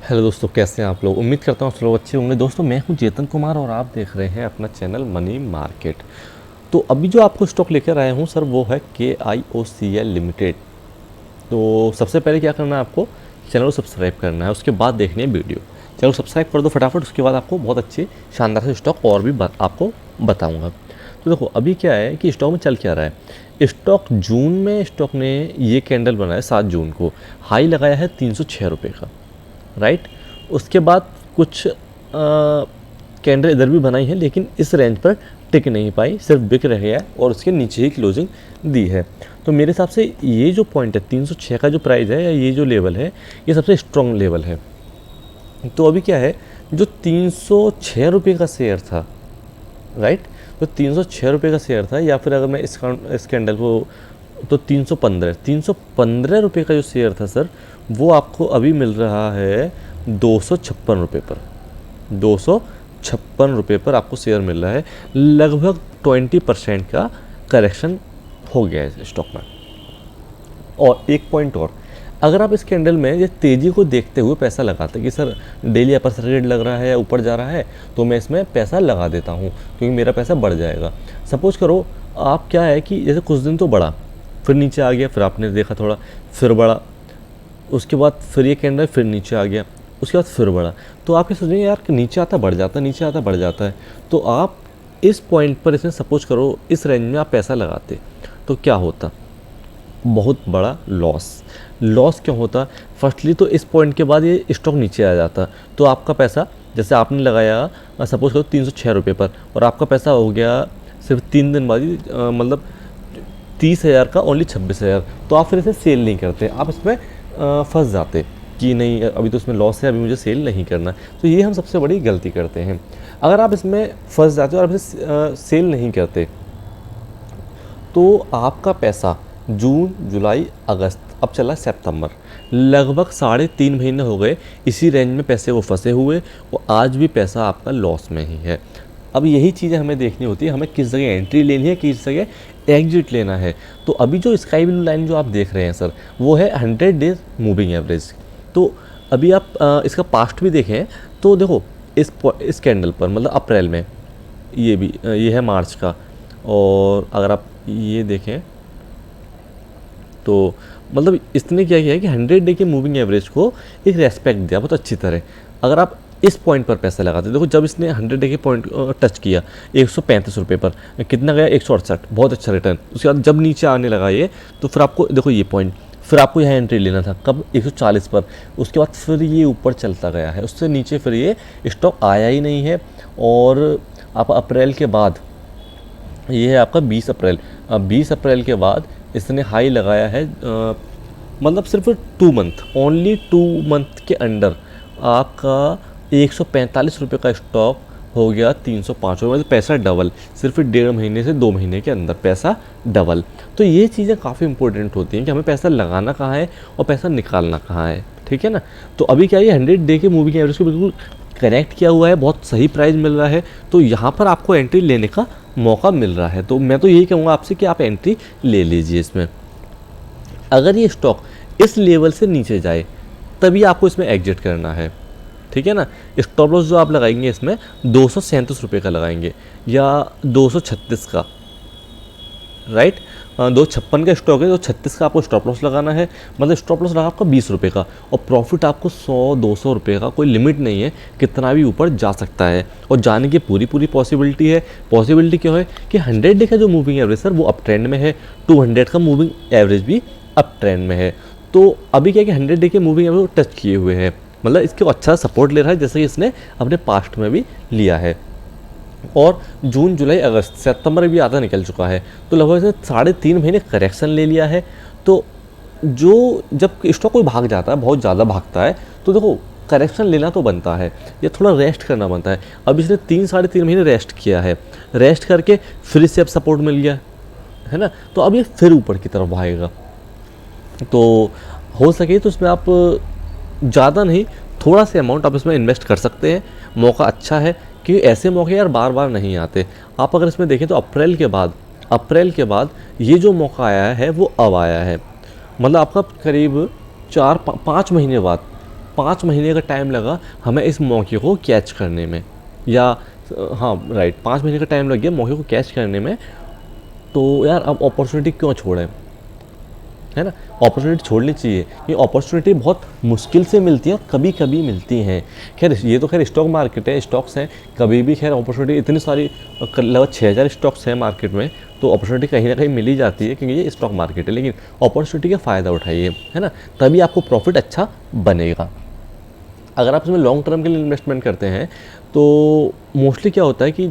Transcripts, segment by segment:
Hello दोस्तों, कैसे हैं आप लोग। उम्मीद करता हूँ आप लोग अच्छे होंगे। दोस्तों, मैं हूँ चेतन कुमार और आप देख रहे हैं अपना चैनल मनी मार्केट। तो अभी जो आपको स्टॉक लेकर आया हूँ सर, वो है KIOCL लिमिटेड। तो सबसे पहले क्या करना है आपको, चैनल को सब्सक्राइब करना है, उसके बाद देखनी है वीडियो। चैनल को सब्सक्राइब कर दो फटाफट, उसके बाद आपको बहुत अच्छे शानदार से स्टॉक और भी आपको बताऊँगा। तो देखो अभी क्या है कि स्टॉक में चल क्या रहा है। स्टॉक जून में स्टॉक ने ये कैंडल बनाया 7 जून को, हाई लगाया है 306 रुपये का, राइट। उसके बाद कुछ कैंडल इधर भी बनाई है, लेकिन इस रेंज पर टिक नहीं पाई, सिर्फ बिक रह गया और उसके नीचे ही क्लोजिंग दी है। तो मेरे हिसाब से ये जो पॉइंट है 306 का जो प्राइस है, या ये जो लेवल है, ये सबसे स्ट्रॉन्ग लेवल है। तो अभी क्या है, जो 306 रुपये का शेयर था, राइट, तो 306 रुपये का शेयर था, या फिर अगर मैं इस कैंडल को, तो 315 रुपये का जो शेयर था सर, वो आपको अभी मिल रहा है 256 रुपये पर। 256 रुपये पर आपको शेयर मिल रहा है। लगभग 20% का करेक्शन हो गया है स्टॉक में। और एक पॉइंट और, अगर आप इस कैंडल में ये तेज़ी को देखते हुए पैसा लगाते कि सर डेली अपर सर्किट लग रहा है या ऊपर जा रहा है, तो मैं इसमें पैसा लगा देता हूँ क्योंकि मेरा पैसा बढ़ जाएगा। सपोज करो आप, क्या है कि जैसे कुछ दिन तो बढ़ा, फिर नीचे आ गया, फिर आपने देखा थोड़ा, फिर बढ़ा, उसके बाद फिर ये कैंडल फिर नीचे आ गया, उसके बाद फिर बढ़ा। तो आप ये सोचेंगे यार कि नीचे आता बढ़ जाता है, नीचे आता बढ़ जाता है। तो आप इस पॉइंट पर, इसमें सपोज करो इस रेंज में आप पैसा लगाते, तो क्या होता, बहुत बड़ा लॉस क्यों होता। फर्स्टली तो इस पॉइंट के बाद ये स्टॉक नीचे आ जाता, तो आपका पैसा, जैसे आपने लगाया सपोज करो 306 रुपये पर, और आपका पैसा हो गया सिर्फ 3 दिन बाद ही मतलब 30,000 का ओनली 26,000। तो आप फिर इसे सेल नहीं करते, आप इसमें फंस जाते कि नहीं अभी तो इसमें लॉस है, अभी मुझे सेल नहीं करना। तो ये हम सबसे बड़ी गलती करते हैं। अगर आप इसमें फंस जाते हो और आप इसे सेल नहीं करते, तो आपका पैसा जून, जुलाई, अगस्त, अब चला सितंबर, लगभग 3.5 महीने हो गए इसी रेंज में पैसे वो फंसे हुए, और आज भी पैसा आपका लॉस में ही है। अब यही चीज़ें हमें देखनी होती है, हमें किस जगह एंट्री लेनी है, किस जगह एग्जिट लेना है। तो अभी जो स्काई ब्लू लाइन जो आप देख रहे हैं सर, वो है 100 डेज मूविंग एवरेज। तो अभी आप इसका पास्ट भी देखें, तो देखो इस कैंडल पर, मतलब अप्रैल में, ये है मार्च का, और अगर आप ये देखें तो मतलब इसने क्या किया है कि 100 डे के मूविंग एवरेज को एक रेस्पेक्ट दिया बहुत अच्छी तरह। अगर आप इस पॉइंट पर पैसा लगाते, देखो जब इसने 100 डे के पॉइंट टच किया 135 रुपये पर, कितना गया 168, बहुत अच्छा रिटर्न। उसके बाद जब नीचे आने लगा ये, तो फिर आपको देखो ये पॉइंट, फिर आपको यहाँ एंट्री लेना था कब, 140 पर। उसके बाद फिर ये ऊपर चलता गया है, उससे नीचे फिर ये स्टॉक आया ही नहीं है। और आप अप्रैल के बाद, ये है आपका 20 अप्रैल, 20 अप्रैल के बाद इसने हाई लगाया है, मतलब सिर्फ 2 मंथ, ओनली 2 मंथ के अंडर आपका 145 रुपये का स्टॉक हो गया 305 रुपये, मतलब पैसा डबल, सिर्फ 1.5 महीने से 2 महीने के अंदर पैसा डबल। तो ये चीज़ें काफ़ी इंपॉर्टेंट होती हैं कि हमें पैसा लगाना कहाँ है और पैसा निकालना कहाँ है, ठीक है ना। तो अभी क्या है, 100 डे के मूविंग एवरेज को बिल्कुल कनेक्ट किया हुआ है, बहुत सही प्राइस मिल रहा है, तो यहाँ पर आपको एंट्री लेने का मौका मिल रहा है। तो मैं तो यही कहूँगा आपसे कि आप एंट्री ले लीजिए इसमें। अगर ये स्टॉक इस लेवल से नीचे जाए, तभी आपको इसमें एग्जिट करना है, ठीक है ना। स्टॉप लॉस जो आप लगाएंगे इसमें 237 रुपये का लगाएंगे, या 236 का, राइट। 256 का स्टॉक है, 236 का आपको स्टॉप लॉस लगाना है। मतलब स्टॉप लॉस लगा आपका 20 रुपये का, और प्रॉफिट आपको 100-200 रुपये का, कोई लिमिट नहीं है, कितना भी ऊपर जा सकता है, और जाने की पूरी पॉसिबिलिटी है। पॉसिबिलिटी क्यों है कि 100 डे का जो मूविंग एवरेज सर वो अप ट्रेंड में है, 200 का मूविंग एवरेज भी अप ट्रेंड में है। तो अभी क्या है कि 100 डे के मूविंग एवरेज टच किए हुए हैं, मतलब इसके अच्छा सपोर्ट ले रहा है, जैसे कि इसने अपने पास्ट में भी लिया है। और जून, जुलाई, अगस्त, सितंबर भी आधा निकल चुका है, तो लगभग से 3.5 महीने करेक्शन ले लिया है। तो जो जब स्टॉक कोई भाग जाता है, बहुत ज़्यादा भागता है, तो देखो करेक्शन लेना तो बनता है, या थोड़ा रेस्ट करना बनता है। अब इसने 3-3.5 महीने रेस्ट किया है, रेस्ट करके फिर से अब सपोर्ट मिल गया है ना, तो अब ये फिर ऊपर की तरफ भागेगा। तो हो सके तो इसमें आप ज़्यादा नहीं, थोड़ा सा अमाउंट आप इसमें इन्वेस्ट कर सकते हैं, मौका अच्छा है, क्योंकि ऐसे मौके यार बार बार नहीं आते। आप अगर इसमें देखें तो अप्रैल के बाद ये जो मौका आया है वो अब आया है, मतलब आपका करीब 4-5 महीने बाद 5 महीने का टाइम लगा हमें इस मौके को कैच करने में, या हाँ राइट 5 महीने का टाइम लग गया मौके को कैच करने में। तो यार अब अपॉर्चुनिटी क्यों छोड़ें, है ना। अपॉर्चुनिटी छोड़नी चाहिए, ये अपॉर्चुनिटी बहुत मुश्किल से मिलती है और कभी कभी मिलती हैं। खैर ये तो खैर स्टॉक मार्केट है, स्टॉक्स हैं, कभी भी खैर अपॉर्चुनिटी इतनी सारी, लगभग 6000 स्टॉक्स हैं मार्केट में, तो अपॉर्चुनिटी कहीं ना कहीं मिल ही जाती है क्योंकि ये स्टॉक मार्केट है। लेकिन अपॉर्चुनिटी का फ़ायदा उठाइए, है ना, तभी आपको प्रॉफिट अच्छा बनेगा। अगर आप इसमें लॉन्ग टर्म के लिए इन्वेस्टमेंट करते हैं तो मोस्टली क्या होता है कि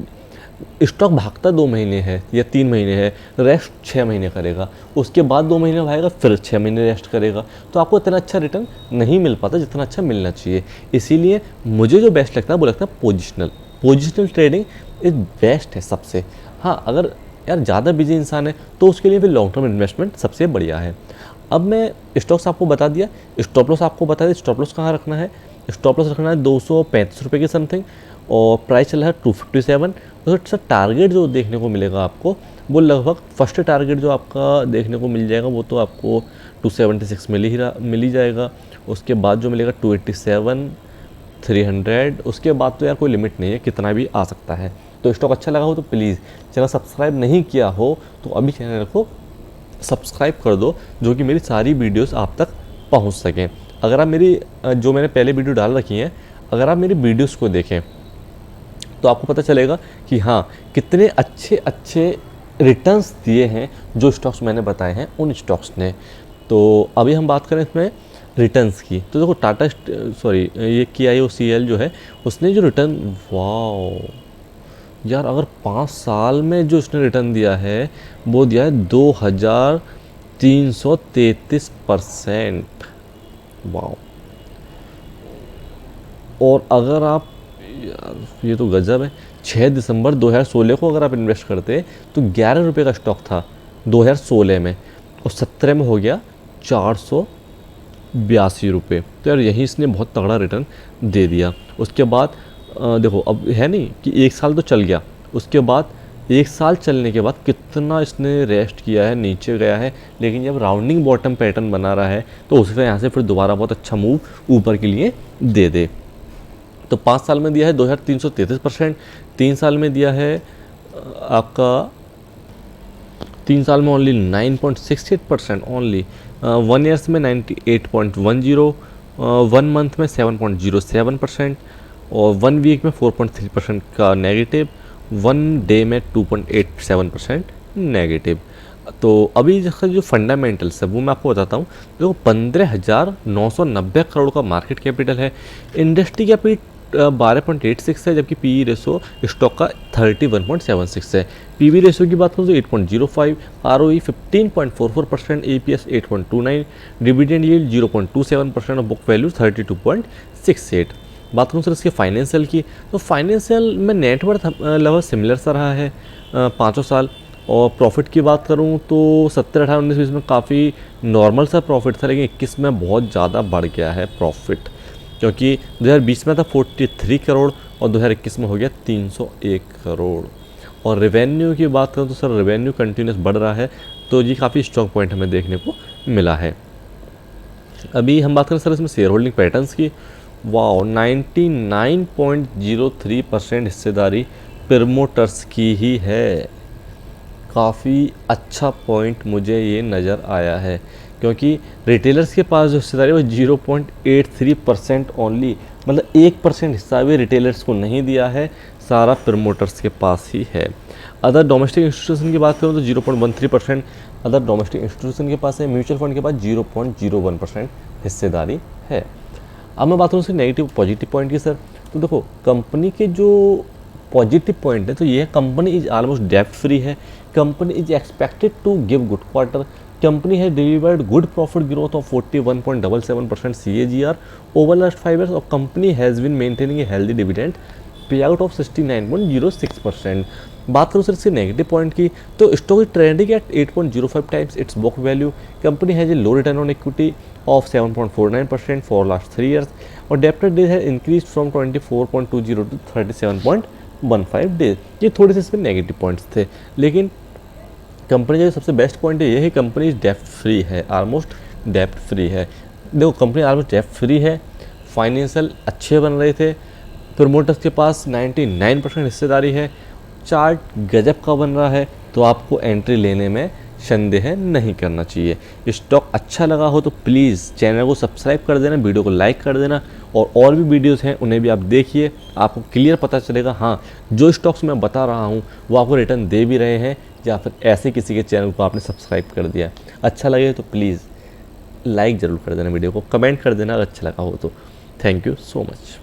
स्टॉक भागता 2 महीने है या 3 महीने है, रेस्ट 6 महीने करेगा, उसके बाद 2 महीने भागेगा, फिर 6 महीने रेस्ट करेगा, तो आपको इतना अच्छा रिटर्न नहीं मिल पाता जितना अच्छा मिलना चाहिए। इसीलिए मुझे जो बेस्ट लगता है वो लगता है पोजिशनल ट्रेडिंग इज बेस्ट है सबसे। हाँ अगर यार ज़्यादा बिजी इंसान है तो उसके लिए फिर लॉन्ग टर्म इन्वेस्टमेंट सबसे बढ़िया है। अब मैं स्टॉक्स आपको बता दिया, स्टॉप लॉस आपको बता दिया, स्टॉप लॉस कहाँ रखना है, स्टॉप लॉस रखना है 235 रुपये के समथिंग, और प्राइस चल रहा है 257। तो टारगेट जो देखने को मिलेगा आपको वो लगभग फर्स्ट टारगेट जो आपका देखने को मिल जाएगा वो तो आपको 276 मिल ही जाएगा। उसके बाद जो मिलेगा 287, 300, उसके बाद तो यार कोई लिमिट नहीं है, कितना भी आ सकता है। तो स्टॉक अच्छा लगा हो तो प्लीज़ चैनल सब्सक्राइब नहीं किया हो तो अभी चैनल को सब्सक्राइब कर दो, जो कि मेरी सारी वीडियोस आप तक पहुंच सकें। अगर आप मेरी जो मैंने पहले वीडियो डाल रखी हैं, अगर आप मेरी वीडियोस को देखें तो आपको पता चलेगा कि हाँ कितने अच्छे रिटर्न्स दिए हैं जो स्टॉक्स मैंने बताए हैं उन स्टॉक्स ने। तो अभी हम बात करें इसमें रिटर्न्स की, तो देखो टाटा ये KIOCL जो है उसने जो रिटर्न, वाह यार अगर 5 साल में जो उसने रिटर्न दिया है वो दिया है 2333%, वाह। और अगर आप, यार ये तो गजब है, 6 दिसंबर 2016 को अगर आप इन्वेस्ट करते तो 11 रुपये का स्टॉक था 2016 में, और 17 में हो गया 482 रुपये। तो यार यही इसने बहुत तगड़ा रिटर्न दे दिया। उसके बाद देखो अब है नहीं कि 1 साल तो चल गया, उसके बाद 1 साल चलने के बाद कितना इसने रेस्ट किया है, नीचे गया है, लेकिन जब राउंडिंग बॉटम पैटर्न बना रहा है तो उससे यहाँ से फिर दोबारा बहुत अच्छा मूव ऊपर के लिए दे दे। तो 5 साल में दिया है 2333%, 3 साल में दिया है आपका 3 साल में ओनली 9.68% ओनली, 1 ईयर्स में 98.10, 1 मंथ में 7.07%, और 1 वीक में 4.3% का नेगेटिव, 1 डे में 2.87% नेगेटिव। तो अभी इसका जो फंडामेंटल्स है वो मैं आपको बताता हूँ। देखो 15,990 करोड़ का मार्केट कैपिटल है, इंडस्ट्री कैपिट 12.86 है, जबकि पी रेशो स्टॉक का 31.76 है। पीवी रेशो की बात करूँ तो 8.05, ROE 15.44%, EPS 8.29, डिविडेंड यील्ड 0.27% और बुक वैल्यू 32.68। बात करूँ सर इसके फाइनेंशियल की, तो फाइनेंशियल में नेटवर्थ लगभग सिमिलर सा रहा है 5 साल। और प्रॉफिट की बात करूँ तो 17, 18, 19, 20 में काफ़ी नॉर्मल सा प्रॉफिट था, लेकिन 21 में बहुत ज़्यादा बढ़ गया है प्रॉफिट, क्योंकि 2020 में था 43 करोड़ और 2021 में हो गया 301 करोड़। और रेवेन्यू की बात करूँ तो सर रेवेन्यू कंटिन्यूस बढ़ रहा है, तो ये काफ़ी स्ट्रॉन्ग पॉइंट हमें देखने को मिला है। अभी हम बात करें सर इसमें शेयर होल्डिंग पैटर्न्स की, वाह 99.03% हिस्सेदारी प्रमोटर्स की ही है। काफ़ी अच्छा पॉइंट मुझे ये नज़र आया है, क्योंकि रिटेलर्स के पास जो हिस्सेदारी वो 0.83% ओनली, मतलब 1% हिस्सा भी रिटेलर्स को नहीं दिया है, सारा प्रमोटर्स के पास ही है। अदर डोमेस्टिक इंस्टीट्यूशन की बात करूँ तो 0.13% अदर डोमेस्टिक इंस्टीट्यूशन के पास है। म्यूचुअल फंड के पास 0.01% हिस्सेदारी है। अब मैं बात करूँ उसके नेगेटिव पॉजिटिव पॉइंट की सर, तो देखो कंपनी के जो पॉजिटिव पॉइंट है तो ये कंपनी इज ऑलमोस्ट डेब्ट फ्री है, company is expected to give good quarter, company है delivered good profit growth of 41.77% CAGR over last 5 years, और company has been maintaining a healthy dividend payout of 69.06%। बात करूँ sir इसके negative point की, तो stock is trending at 8.05 times its book value, company has a low return on equity of 7.49% for last 3 years, और debtor days है increase from 24.20 to 37.15 days. ये थोड़े से इसमें नेगेटिव पॉइंट्स थे, लेकिन कंपनी का सबसे बेस्ट पॉइंट है ये है कंपनी डेब्ट फ्री है, ऑलमोस्ट डेब्ट फ्री है। देखो कंपनी ऑलमोस्ट डेब्ट फ्री है, फाइनेंशियल अच्छे बन रहे थे, प्रमोटर्स के पास 99% हिस्सेदारी है, चार्ट गजब का बन रहा है, तो आपको एंट्री लेने में संदेह नहीं करना चाहिए। स्टॉक अच्छा लगा हो तो प्लीज़ चैनल को सब्सक्राइब कर देना, वीडियो को लाइक कर देना, और भी वीडियोस हैं उन्हें भी आप देखिए, आपको क्लियर पता चलेगा हाँ जो स्टॉक्स मैं बता रहा हूँ वो आपको रिटर्न दे भी रहे हैं, या फिर ऐसे किसी के चैनल को आपने सब्सक्राइब कर दिया। अच्छा लगे तो प्लीज़ लाइक ज़रूर कर देना, वीडियो को कमेंट कर देना अगर अच्छा लगा हो तो। Thank you so much.